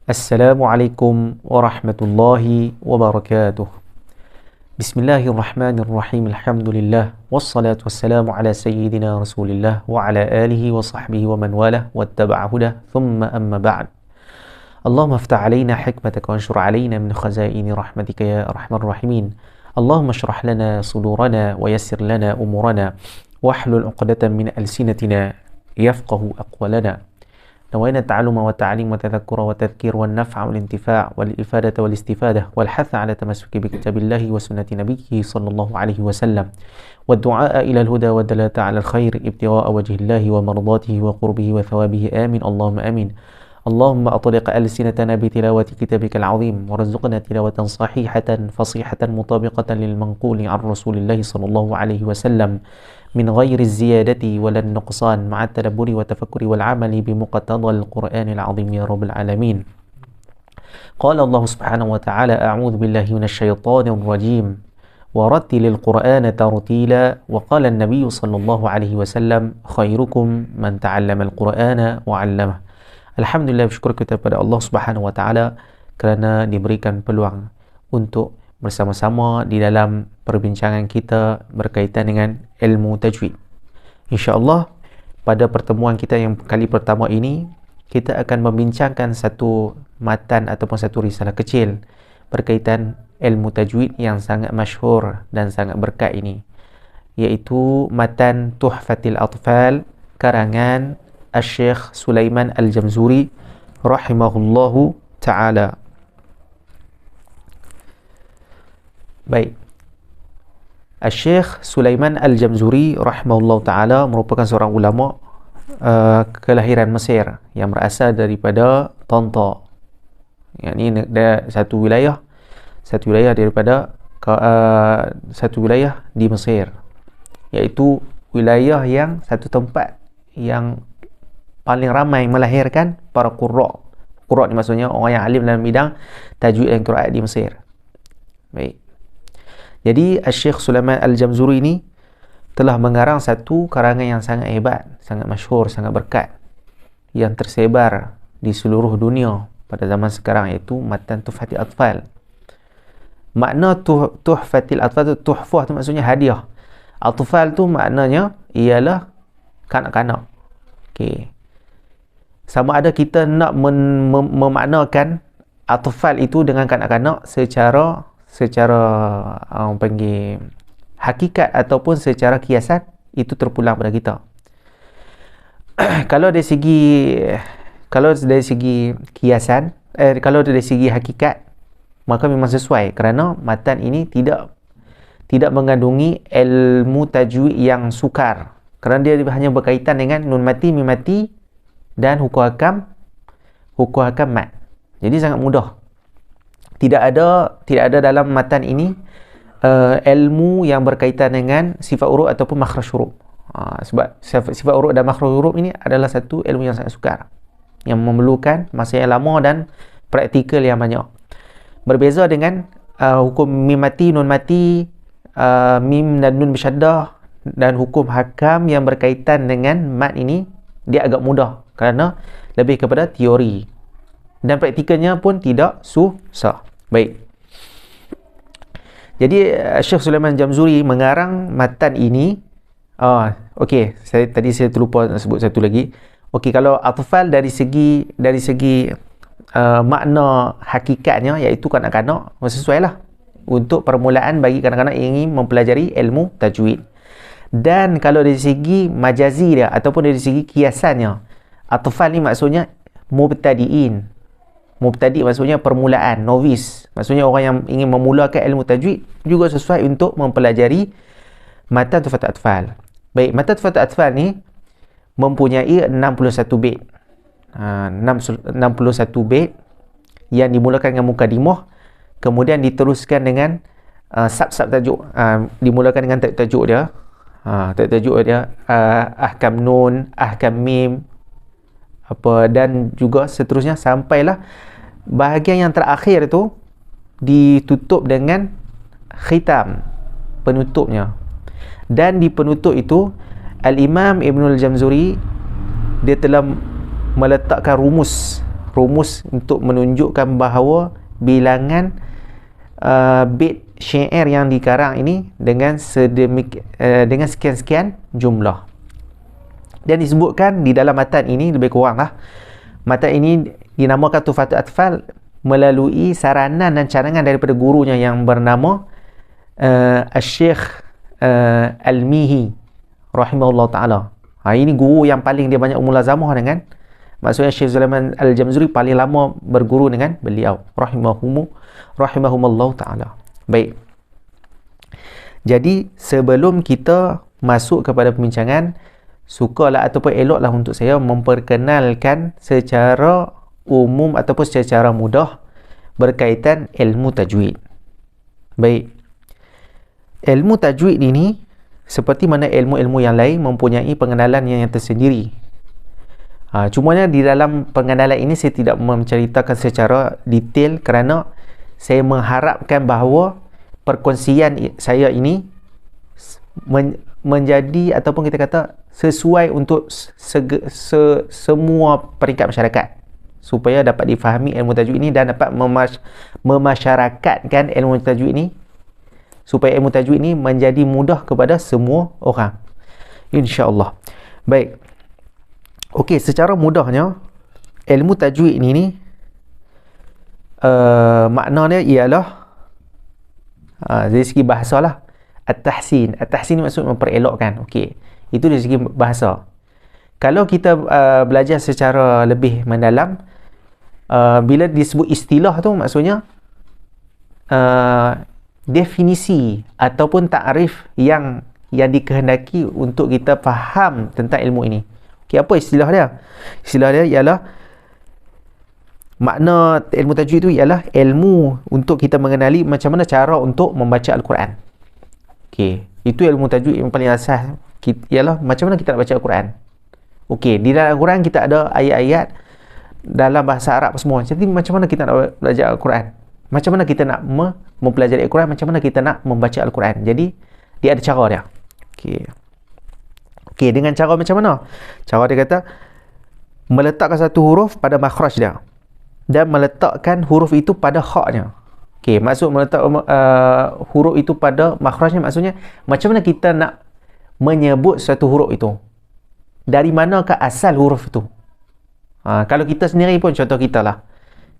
Assalamualaikum warahmatullahi wabarakatuh. Bismillahirrahmanirrahim. Alhamdulillah. Wassalatu wassalamu ala sayyidina Rasulillah wa ala alihi wa sahbihi wa man walah wattaba'a hudah. Thumma amma ba'd. Allahumma aftah alaina hikmataka wa anshur alaina min khazaini rahmatika ya arhamar rahimin. Allahumma shrah lana sudurana wa yassir lana umurana wahlul 'uqdatan min alsinatina yafqahu aqwalana. نوينا التعلم والتعليم والتذكر والتذكير والنفع والانتفاع والإفادة والاستفادة والحث على تمسك بكتاب الله وسنة نبيه صلى الله عليه وسلم والدعاء إلى الهدى والدلالة على الخير ابتغاء وجه الله ومرضاته وقربه وثوابه آمين اللهم آمين. اللهم أطلق ألسنتنا بتلاوة كتابك العظيم وارزقنا تلاوة صحيحة فصيحة مطابقة للمنقول عن رسول الله صلى الله عليه وسلم من غير الزيادة ولا النقصان مع التدبر والتفكر والعمل بمقتضى القرآن العظيم يا رب العالمين. قال الله سبحانه وتعالى أعوذ بالله من الشيطان الرجيم ورتل القرآن ترتيلا وقال النبي صلى الله عليه وسلم خيركم من تعلم القرآن وعلمه. Alhamdulillah, bersyukur kita kepada Allah Subhanahu wa taala kerana diberikan peluang untuk bersama-sama di dalam perbincangan kita berkaitan dengan ilmu tajwid. InsyaAllah pada pertemuan kita yang kali pertama ini kita akan membincangkan satu matan ataupun satu risalah kecil berkaitan ilmu tajwid yang sangat masyhur dan sangat berkat ini, iaitu matan Tuhfatil Atfal karangan Syekh Sulaiman Al-Jamzuri rahimahullahu ta'ala. Baik, Syekh Sulaiman Al-Jamzuri rahimahullahu ta'ala merupakan seorang ulama kelahiran Mesir yang berasal daripada Tanta. Yang ini satu wilayah daripada satu wilayah di Mesir, iaitu wilayah yang satu tempat yang paling ramai melahirkan para qurra. Qurra ni maksudnya orang yang alim dalam bidang tajwid dan qiraat di Mesir. Baik. Jadi Syekh Sulaiman Al-Jamzuri ini telah mengarang satu karangan yang sangat hebat, sangat masyhur, sangat berkat yang tersebar di seluruh dunia pada zaman sekarang, iaitu matan Tuhfatil Atfal. Makna Tuhfatil Atfal tu, tuhfah tu maksudnya hadiah. Atfal tu maknanya ialah kanak-kanak. Okey. Sama ada kita nak memaknakan atfal itu dengan kanak-kanak secara panggil hakikat ataupun secara kiasan, itu terpulang pada kita. Kalau dari segi kiasan, kalau dari segi hakikat, maka memang sesuai kerana matan ini tidak mengandungi ilmu tajwid yang sukar, kerana dia hanya berkaitan dengan nun mati, mim mati dan hukum hakam mat. Jadi sangat mudah. Tidak ada dalam matan ini ilmu yang berkaitan dengan sifat huruf ataupun makhraj huruf. Sebab sifat huruf dan makhraj huruf ini adalah satu ilmu yang sangat sukar, yang memerlukan masa yang lama dan praktikal yang banyak. Berbeza dengan hukum mim mati, nun mati, mim dan nun bersyaddah, dan hukum hakam yang berkaitan dengan mat ini, dia agak mudah kerana lebih kepada teori dan praktikalnya pun tidak susah. Baik. Jadi Syekh Sulaiman Jamzuri mengarang matan ini. Okey, tadi saya terlupa nak sebut satu lagi. Okey, kalau atfal dari segi makna hakikatnya, iaitu kanak-kanak, sesuai lah untuk permulaan bagi kanak-kanak yang ingin mempelajari ilmu tajwid. Dan kalau dari segi majazi dia ataupun dari segi kiasannya, atfal ni maksudnya mubtadi'in. Mubtadi' maksudnya permulaan, novice. Maksudnya orang yang ingin memulakan ilmu tajwid, juga sesuai untuk mempelajari matan Tuhfatil Atfal. Baik, matan Tuhfatil Atfal ni mempunyai 61 bait. 61 bait yang dimulakan dengan mukadimah, kemudian diteruskan dengan sub-sub tajuk. Dimulakan dengan tajuk dia. Tajuk dia ahkam nun, ahkam mim, dan juga seterusnya sampailah bahagian yang terakhir itu ditutup dengan khitam, penutupnya. Dan di penutup itu Al-Imam Ibnul Jamzuri dia telah meletakkan rumus rumus untuk menunjukkan bahawa bilangan bait syair yang dikarang ini dengan dengan sekian-sekian jumlah. Dan disebutkan di dalam matan ini lebih kurang lah, matan ini dinamakan Tuhfatul Atfal melalui saranan dan cadangan daripada gurunya yang bernama Syekh Al-Mihi rahimahullah ta'ala. Ini guru yang paling dia banyak mulazamah dengan, maksudnya Syekh Sulaiman Al-Jamzuri paling lama berguru dengan beliau rahimahumullah ta'ala. Baik, jadi sebelum kita masuk kepada pembincangan, sukalah ataupun eloklah untuk saya memperkenalkan secara umum ataupun secara mudah berkaitan ilmu tajwid. Baik, ilmu tajwid ini seperti mana ilmu-ilmu yang lain mempunyai pengenalan yang tersendiri. Cumanya di dalam pengenalan ini saya tidak menceritakan secara detail kerana saya mengharapkan bahawa perkongsian saya ini menjadi ataupun kita kata sesuai untuk semua peringkat masyarakat, supaya dapat difahami ilmu tajwid ini dan dapat memasyarakatkan ilmu tajwid ini, supaya ilmu tajwid ini menjadi mudah kepada semua orang, insya-Allah. Baik, okey, secara mudahnya ilmu tajwid ini maknanya ialah dari segi bahasa lah, at-tahsin. At-tahsin maksud memperelokkan. Okey, itu dari segi bahasa. Kalau kita belajar secara lebih mendalam, bila disebut istilah tu maksudnya definisi ataupun takrif yang dikehendaki untuk kita faham tentang ilmu ini. Okey, apa istilah dia? Istilah dia ialah, makna ilmu tajwid itu ialah ilmu untuk kita mengenali macam mana cara untuk membaca Al-Quran. Okey, itu ilmu tajwid yang paling asas, ialah macam mana kita nak baca Al-Quran. Okey, di dalam Al-Quran kita ada ayat-ayat dalam bahasa Arab semua. Jadi macam mana kita nak belajar Al-Quran? Macam mana kita nak mempelajari Al-Quran? Macam mana kita nak membaca Al-Quran? Jadi dia ada cara dia. Okey. Okey, dengan cara macam mana? Cara dia kata meletakkan satu huruf pada makhraj dia dan meletakkan huruf itu pada haknya. Okey, maksud meletak huruf itu pada makhrajnya maksudnya macam mana kita nak menyebut satu huruf itu. Dari manakah asal huruf itu? Kalau kita sendiri pun, contoh kita lah.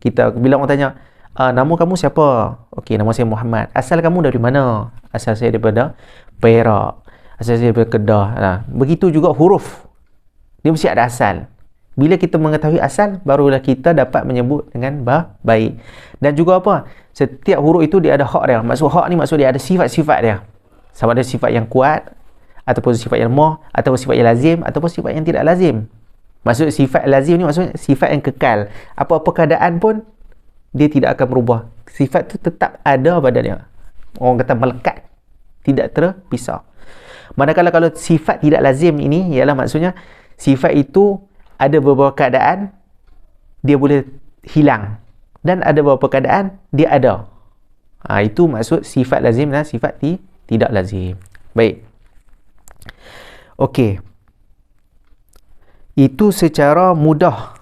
Kita bila orang tanya, nama kamu siapa? Okey, nama saya Muhammad. Asal kamu dari mana? Asal saya daripada Perak. Asal saya daripada Kedah. Begitu juga huruf. Dia mesti ada asal. Bila kita mengetahui asal, barulah kita dapat menyebut dengan baik. Dan juga apa? Setiap huruf itu dia ada hak dia. Maksud hak ni maksud dia ada sifat-sifat dia. Sama ada sifat yang kuat, ataupun sifat yang lemah, ataupun sifat yang lazim, ataupun sifat yang tidak lazim. Maksud sifat lazim ni maksudnya sifat yang kekal. Apa-apa keadaan pun dia tidak akan berubah. Sifat tu tetap ada pada dia. Orang kata melekat, tidak terpisah. Manakala kalau sifat tidak lazim ini ialah maksudnya sifat itu ada beberapa keadaan dia boleh hilang dan ada beberapa keadaan dia ada. Itu maksud sifat lazim dan sifat tidak lazim. Baik. Okey. Itu secara mudah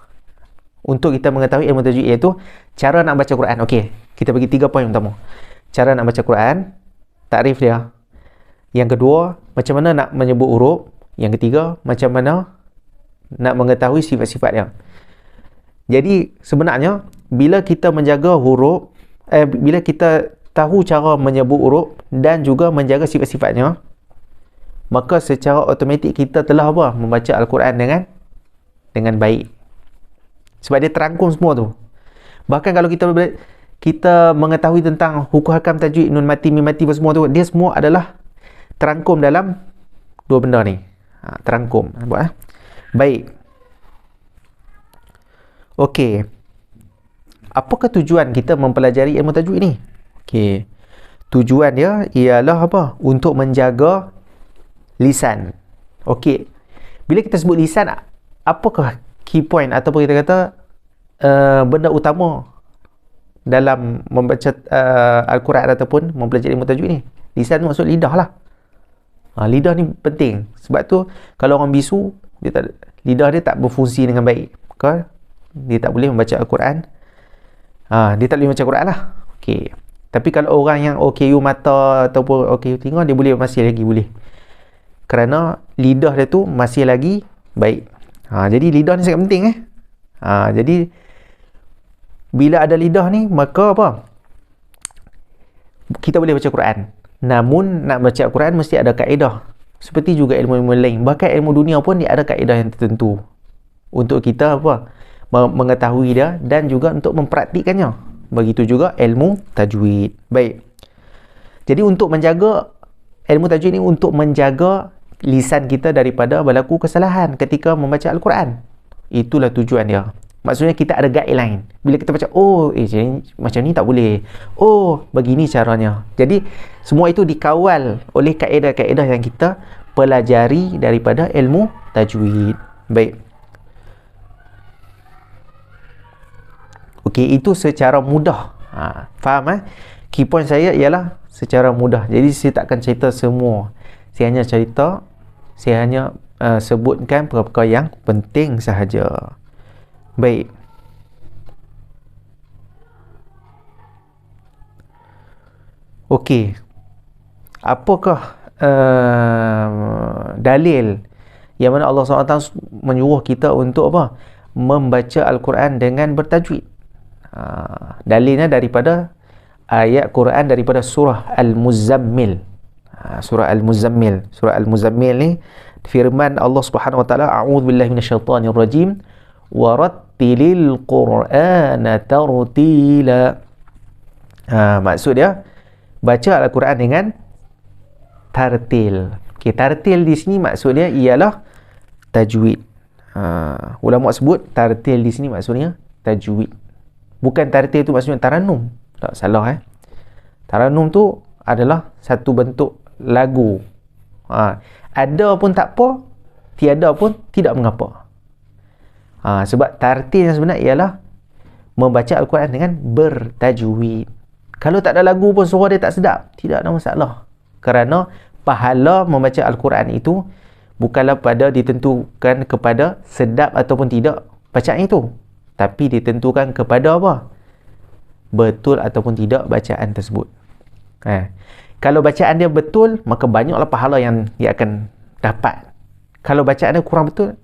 untuk kita mengetahui ilmu tajwid, iaitu cara nak baca Quran. Okey, kita bagi 3 poin pertama. Cara nak baca Quran, takrif dia. Yang kedua, macam mana nak menyebut huruf. Yang ketiga, macam mana nak mengetahui sifat-sifat dia. Jadi sebenarnya bila kita menjaga huruf, bila kita tahu cara menyebut huruf dan juga menjaga sifat-sifatnya, maka secara automatik kita telah membaca Al-Quran dengan baik. Sebab dia terangkum semua tu. Bahkan kalau kita mengetahui tentang hukum hakam tajwid, nun mati, mim mati semua tu, dia semua adalah terangkum dalam dua benda ni. Terangkum. Nampak? Baik. Okey. Apakah tujuan kita mempelajari ilmu tajwid ni? Okey. Tujuan dia ialah apa? Untuk menjaga lisan. Okey. Bila kita sebut lisan, apakah key point ataupun kita kata benda utama dalam membaca Al-Quran ataupun mempelajari ilmu tajwid ni? Lisan maksud lidah lah. Lidah ni penting. Sebab tu kalau orang bisu, lidah dia tak berfungsi dengan baik. Maka dia tak boleh membaca Al-Quran. Dia tak boleh membaca Al-Quran lah. Okey. Tapi kalau orang yang OKU mata ataupun OKU telinga, dia boleh, masih lagi boleh. Kerana lidah dia tu masih lagi baik. Jadi lidah ni sangat penting jadi bila ada lidah ni, maka apa? Kita boleh baca Quran. Namun nak baca Quran mesti ada kaedah. Seperti juga ilmu-ilmu lain. Bahkan ilmu dunia pun dia ada kaedah yang tertentu untuk kita apa? Mengetahui dia dan juga untuk mempraktikkannya. Begitu juga ilmu tajwid. Baik. Jadi untuk menjaga ilmu tajwid ni, untuk menjaga lisan kita daripada berlaku kesalahan ketika membaca Al-Quran. Itulah tujuan dia. Maksudnya kita ada guideline. Bila kita baca, macam ni tak boleh. Begini caranya. Jadi semua itu dikawal oleh kaedah-kaedah yang kita pelajari daripada ilmu tajwid. Baik. Okey, itu secara mudah. Faham Key point saya ialah secara mudah. Jadi saya takkan cerita semua. Saya hanya sebutkan perkara yang penting sahaja. Baik. Okey. Apakah dalil yang mana Allah SWT menyuruh kita untuk apa? Membaca Al-Quran dengan bertajwid. Dalilnya daripada ayat Quran daripada surah Al-Muzammil. Surah Al-Muzammil. Surah Al-Muzammil ni firman Allah Subhanahu wa taala, a'udzubillahi minasyaitonir rajim, warattilil Qur'ana tartila. Maksud dia baca Al-Quran dengan tartil. Okey, tartil di sini maksud dia ialah tajwid. Ulama sebut tartil di sini maksudnya tajwid. Bukan tartil tu maksudnya taranum. Tak salah Taranum tu adalah satu bentuk lagu. Ada pun tak apa, tiada pun tidak mengapa. Sebab tartil yang sebenar ialah membaca Al-Quran dengan bertajwid. Kalau tak ada lagu pun suara dia tak sedap, tidak ada masalah. Kerana pahala membaca Al-Quran itu bukanlah pada ditentukan kepada sedap ataupun tidak bacaan itu, tapi ditentukan kepada apa? Betul ataupun tidak bacaan tersebut. Kalau bacaan dia betul, maka banyaklah pahala yang dia akan dapat. Kalau bacaan dia kurang betul,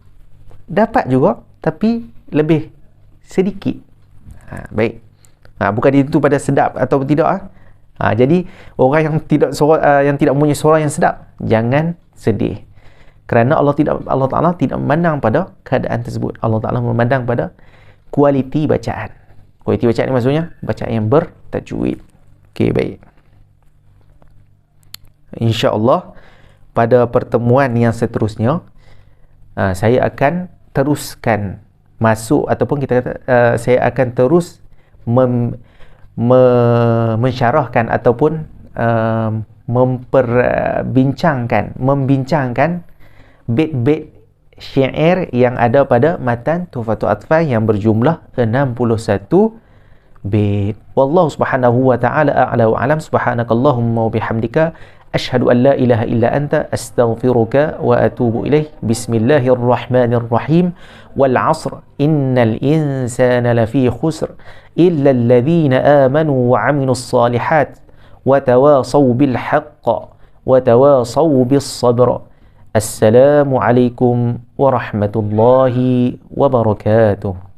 dapat juga, tapi lebih sedikit. Baik. Bukan ditentu pada sedap ataupun tidak. Jadi orang yang tidak mempunyai suara yang sedap, jangan sedih. Kerana Allah Ta'ala tidak memandang pada keadaan tersebut. Allah Ta'ala memandang pada kualiti bacaan. Kualiti bacaan ni maksudnya bacaan yang bertajwid. Okey, baik. InsyaAllah pada pertemuan yang seterusnya saya akan teruskan masuk ataupun kita kata saya akan terus mensyarahkan ataupun membincangkan bait-bait syair yang ada pada matan Tuhfatul Atfal yang berjumlah 61 bait. Wallahu subhanahu wa ta'ala a'la wa a'lam. Subhanakallahumma wa bihamdika asyhadu an la ilaha illa anta astaghfiruka wa atubu ilaih. Bismillahirrahmanirrahim. Wal 'asr innal insana lafi khusr illa alladhina amanu wa 'amilus salihat wa tawasaw bil haqq wa tawasaw bis sabr. Assalamualaikum warahmatullahi wabarakatuh.